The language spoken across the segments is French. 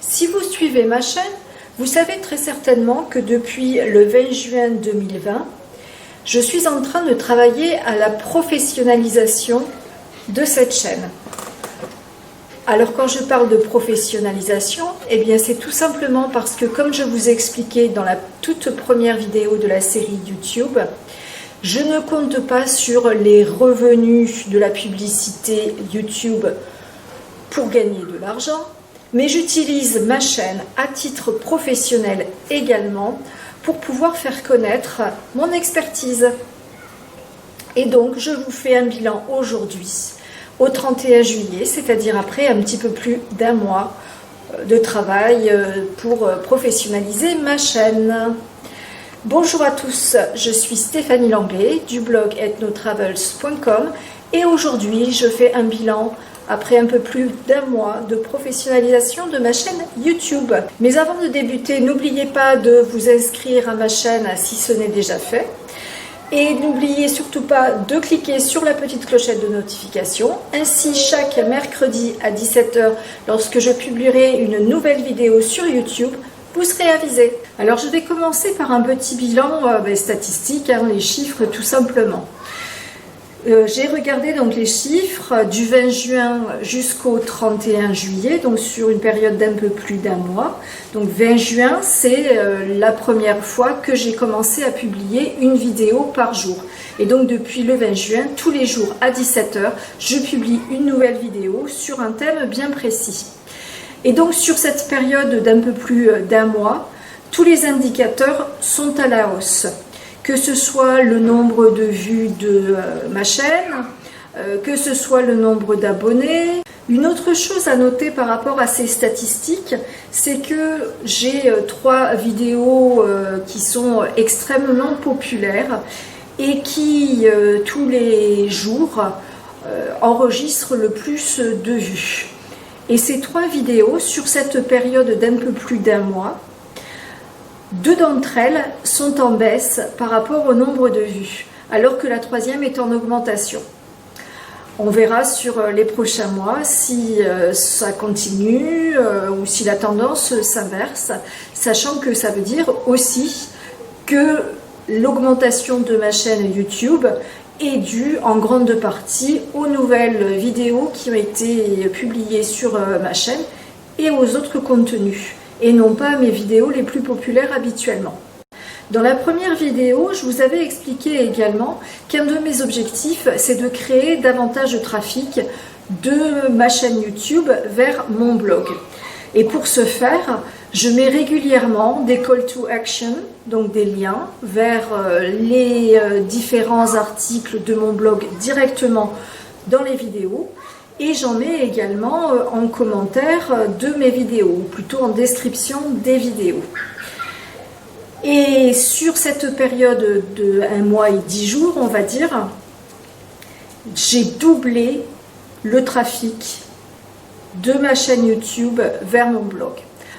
Si vous suivez ma chaîne, vous savez très certainement que depuis le 20 juin 2020, je suis en train de travailler à la professionnalisation de cette chaîne. Alors quand je parle de professionnalisation, eh bien c'est tout simplement parce que, comme je vous ai expliqué dans la toute première vidéo de la série YouTube, je ne compte pas sur les revenus de la publicité YouTube pour gagner de l'argent, mais j'utilise ma chaîne à titre professionnel également pour pouvoir faire connaître mon expertise. Et donc je vous fais un bilan aujourd'hui, au 31 juillet, c'est-à-dire après un petit peu plus d'1 mois de travail pour professionnaliser ma chaîne. Bonjour à tous, je suis Stéphanie Langlais du blog ethnotravels.com et aujourd'hui je fais un bilan après un peu plus d'1 mois de professionnalisation de ma chaîne YouTube. Mais avant de débuter, n'oubliez pas de vous inscrire à ma chaîne si ce n'est déjà fait. Et n'oubliez surtout pas de cliquer sur la petite clochette de notification. Ainsi, chaque mercredi à 17 h, lorsque je publierai une nouvelle vidéo sur YouTube, vous serez avisé. Alors, je vais commencer par un petit bilan statistique, les chiffres tout simplement. J'ai regardé donc les chiffres du 20 juin jusqu'au 31 juillet, donc sur une période d'un peu plus d'1 mois. Donc 20 juin, c'est la première fois que j'ai commencé à publier une vidéo par jour. Et donc depuis le 20 juin, tous les jours à 17 h, je publie une nouvelle vidéo sur un thème bien précis. Et donc sur cette période d'un peu plus d'1 mois, tous les indicateurs sont à la hausse. Que ce soit le nombre de vues de ma chaîne, que ce soit le nombre d'abonnés. Une autre chose à noter par rapport à ces statistiques, c'est que j'ai 3 vidéos qui sont extrêmement populaires et qui, tous les jours, enregistrent le plus de vues. Et ces 3 vidéos, sur cette période d'un peu plus d'1 mois, 2 d'entre elles sont en baisse par rapport au nombre de vues, alors que la 3e est en augmentation. On verra sur les prochains mois si ça continue ou si la tendance s'inverse, sachant que ça veut dire aussi que l'augmentation de ma chaîne YouTube est due en grande partie aux nouvelles vidéos qui ont été publiées sur ma chaîne et aux autres contenus, et non pas mes vidéos les plus populaires habituellement. Dans la première vidéo, je vous avais expliqué également qu'un de mes objectifs, c'est de créer davantage de trafic de ma chaîne YouTube vers mon blog. Et pour ce faire, je mets régulièrement des call to action, donc des liens vers les différents articles de mon blog directement dans les vidéos. Et j'en mets également en commentaire de mes vidéos, ou plutôt en description des vidéos. Et sur cette période de 1 mois et 10 jours, on va dire, j'ai doublé le trafic de ma chaîne YouTube vers mon blog.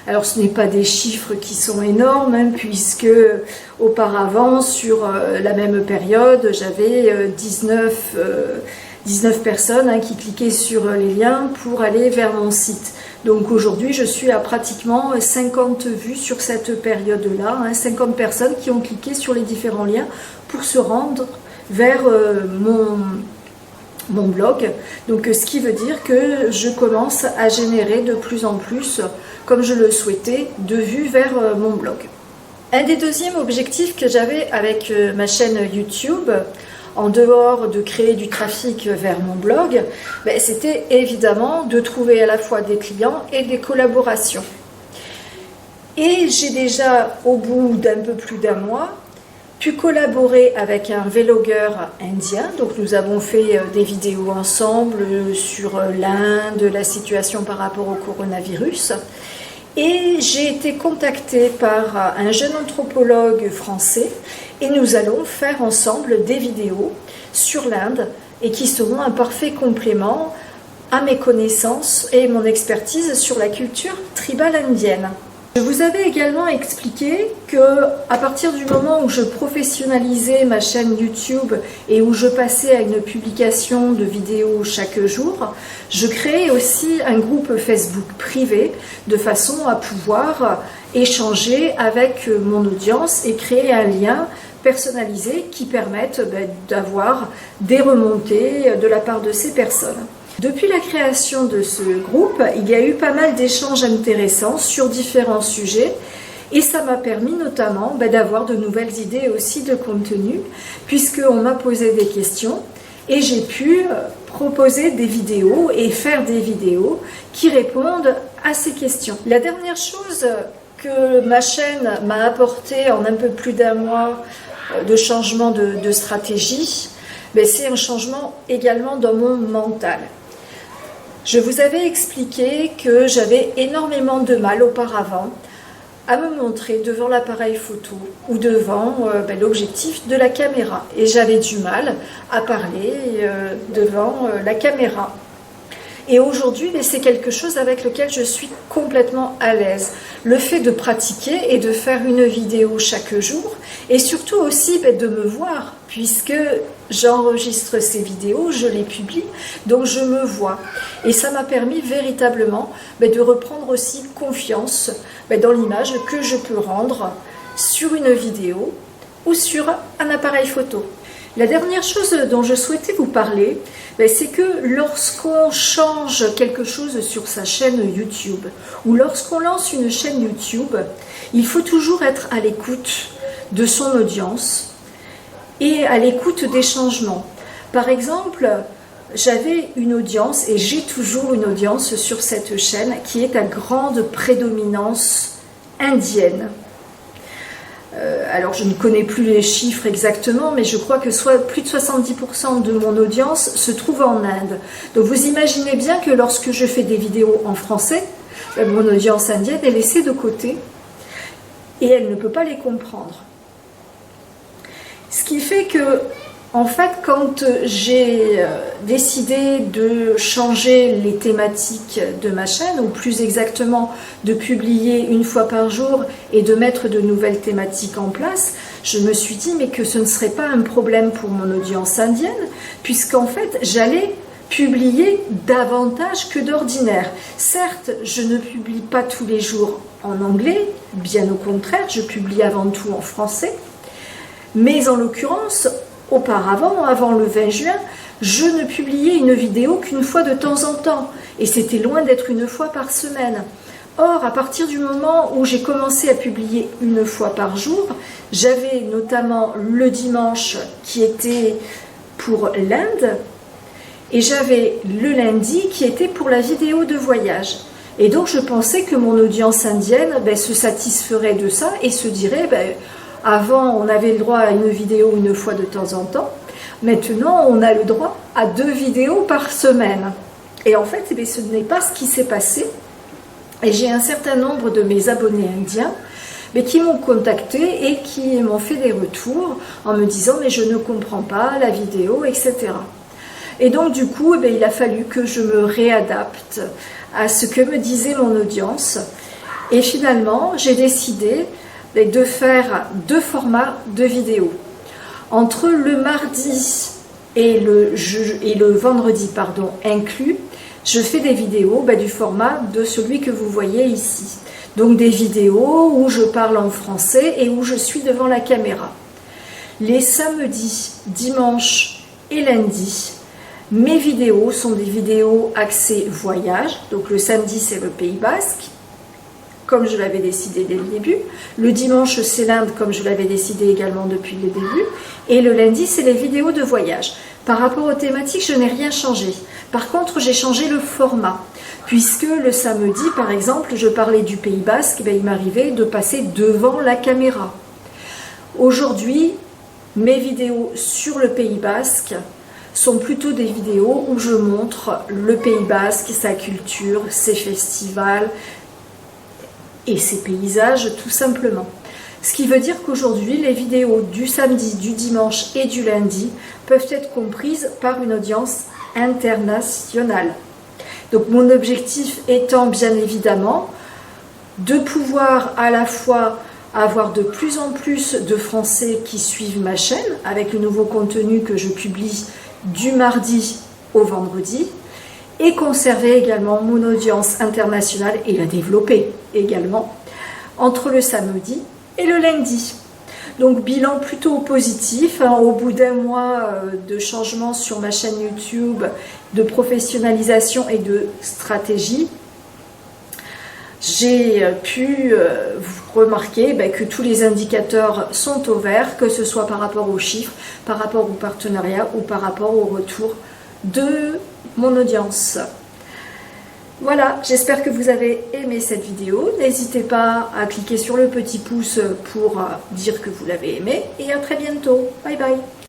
Alors ce n'est pas des chiffres qui sont énormes, puisque auparavant, sur la même période, j'avais 19 personnes qui cliquaient sur les liens pour aller vers mon site. Donc aujourd'hui, je suis à pratiquement 50 vues sur cette période-là, 50 personnes qui ont cliqué sur les différents liens pour se rendre vers mon blog. Donc ce qui veut dire que je commence à générer de plus en plus, comme je le souhaitais, de vues vers mon blog. Un des deuxièmes objectifs que j'avais avec ma chaîne YouTube, en dehors de créer du trafic vers mon blog, c'était évidemment de trouver à la fois des clients et des collaborations. Et j'ai déjà, au bout d'un peu plus d'1 mois, pu collaborer avec un vlogueur indien. Donc nous avons fait des vidéos ensemble sur l'Inde, la situation par rapport au coronavirus. Et j'ai été contactée par un jeune anthropologue français et nous allons faire ensemble des vidéos sur l'Inde et qui seront un parfait complément à mes connaissances et mon expertise sur la culture tribale indienne. Je vous avais également expliqué que à partir du moment où je professionnalisais ma chaîne YouTube et où je passais à une publication de vidéos chaque jour, je créais aussi un groupe Facebook privé de façon à pouvoir échanger avec mon audience et créer un lien personnalisé qui permette d'avoir des remontées de la part de ces personnes. Depuis la création de ce groupe, il y a eu pas mal d'échanges intéressants sur différents sujets et ça m'a permis notamment d'avoir de nouvelles idées aussi de contenu puisqu'on m'a posé des questions et j'ai pu proposer des vidéos et faire des vidéos qui répondent à ces questions. La dernière chose que ma chaîne m'a apporté en un peu plus d'un mois de changement de stratégie, c'est un changement également dans mon mental. Je vous avais expliqué que j'avais énormément de mal auparavant à me montrer devant l'appareil photo ou devant l'objectif de la caméra. Et j'avais du mal à parler devant la caméra. Et aujourd'hui, c'est quelque chose avec lequel je suis complètement à l'aise. Le fait de pratiquer et de faire une vidéo chaque jour et surtout aussi de me voir puisque j'enregistre ces vidéos, je les publie, donc je me vois. Et ça m'a permis véritablement de reprendre aussi confiance dans l'image que je peux rendre sur une vidéo ou sur un appareil photo. La dernière chose dont je souhaitais vous parler, c'est que lorsqu'on change quelque chose sur sa chaîne YouTube ou lorsqu'on lance une chaîne YouTube, il faut toujours être à l'écoute de son audience et à l'écoute des changements. Par exemple, j'avais une audience et j'ai toujours une audience sur cette chaîne qui est à grande prédominance indienne. Alors je ne connais plus les chiffres exactement, mais je crois que plus de 70% de mon audience se trouve en Inde. Donc vous imaginez bien que lorsque je fais des vidéos en français, mon audience indienne est laissée de côté et elle ne peut pas les comprendre. Ce qui fait que, en fait, quand j'ai décidé de changer les thématiques de ma chaîne, ou plus exactement de publier une fois par jour et de mettre de nouvelles thématiques en place, je me suis dit mais que ce ne serait pas un problème pour mon audience indienne, puisqu'en fait j'allais publier davantage que d'ordinaire. Certes, je ne publie pas tous les jours en anglais, bien au contraire, je publie avant tout en français, mais en l'occurrence, auparavant, avant le 20 juin, je ne publiais une vidéo qu'une fois de temps en temps, et c'était loin d'être une fois par semaine. Or, à partir du moment où j'ai commencé à publier une fois par jour, j'avais notamment le dimanche qui était pour l'Inde, et j'avais le lundi qui était pour la vidéo de voyage. Et donc je pensais que mon audience indienne se satisferait de ça et se dirait avant on avait le droit à une vidéo une fois de temps en temps, maintenant on a le droit à 2 vidéos par semaine. Et en fait ce n'est pas ce qui s'est passé. Et j'ai un certain nombre de mes abonnés indiens qui m'ont contacté et qui m'ont fait des retours en me disant mais je ne comprends pas la vidéo, etc. Et donc du coup il a fallu que je me réadapte à ce que me disait mon audience. Et finalement j'ai décidé de faire 2 formats de vidéos. Entre le mardi et le vendredi inclus, je fais des vidéos du format de celui que vous voyez ici. Donc des vidéos où je parle en français et où je suis devant la caméra. Les samedis, dimanches et lundis, mes vidéos sont des vidéos axées voyage. Donc le samedi c'est le Pays Basque, comme je l'avais décidé dès le début. Le dimanche c'est l'Inde, comme je l'avais décidé également depuis le début. Et le lundi c'est les vidéos de voyage. Par rapport aux thématiques, je n'ai rien changé. Par contre, j'ai changé le format. Puisque le samedi, par exemple, je parlais du Pays Basque, il m'arrivait de passer devant la caméra. Aujourd'hui, mes vidéos sur le Pays Basque sont plutôt des vidéos où je montre le Pays Basque, sa culture, ses festivals et ses paysages, tout simplement. Ce qui veut dire qu'aujourd'hui, les vidéos du samedi, du dimanche et du lundi peuvent être comprises par une audience internationale. Donc mon objectif étant bien évidemment de pouvoir à la fois avoir de plus en plus de Français qui suivent ma chaîne avec le nouveau contenu que je publie du mardi au vendredi, et conserver également mon audience internationale et la développer également entre le samedi et le lundi. Donc bilan plutôt positif, hein, au bout d'un mois de changement sur ma chaîne YouTube, de professionnalisation et de stratégie, j'ai pu remarquer que tous les indicateurs sont au vert, que ce soit par rapport aux chiffres, par rapport au partenariat ou par rapport au retour de mon audience. Voilà, j'espère que vous avez aimé cette vidéo. N'hésitez pas à cliquer sur le petit pouce pour dire que vous l'avez aimé. Et à très bientôt. Bye bye.